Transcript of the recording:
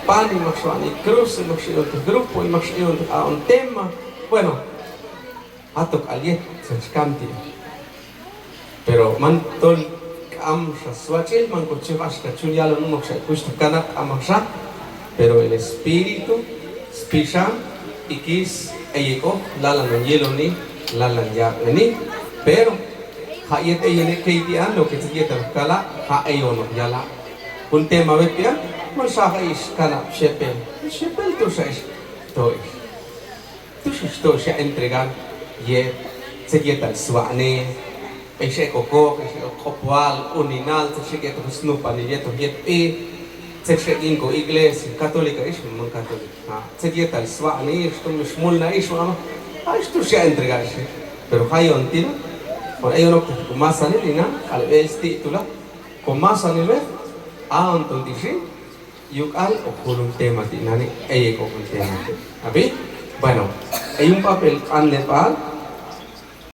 pan, y maxuani cruz, y maxuani grupo, y maxuani un tema. Bueno, atok aliet, sanchkanti. Pero man tol amsha swachil, man cochevashka chunyalo no moksha, kushta kanak amasha, pero el espíritu, spisha, ikis, eyeko, lalan yelo ni, lalan ya ni, pero hayet eyene keitian lo que se quieta kala, ha eyono yala. Un tema betia, man saha is kana shepel, shepel tu seis, tois. Tu shisto se entregar, ye, se quieta el suane. Ese coco, ese copual, uninal, se quieta el snupa, ni yeto yet se inco iglesia católica, es un católica. Se quieta el suane, esto me smulna, eso, esto se entregarse. Pero hay un tiro, por ahí uno con más anilina, al vez título, con más anilina, anton dice, yuk al o con un tema tinani, con un tema. ¿Abi? Bueno, hay un papel anlepal.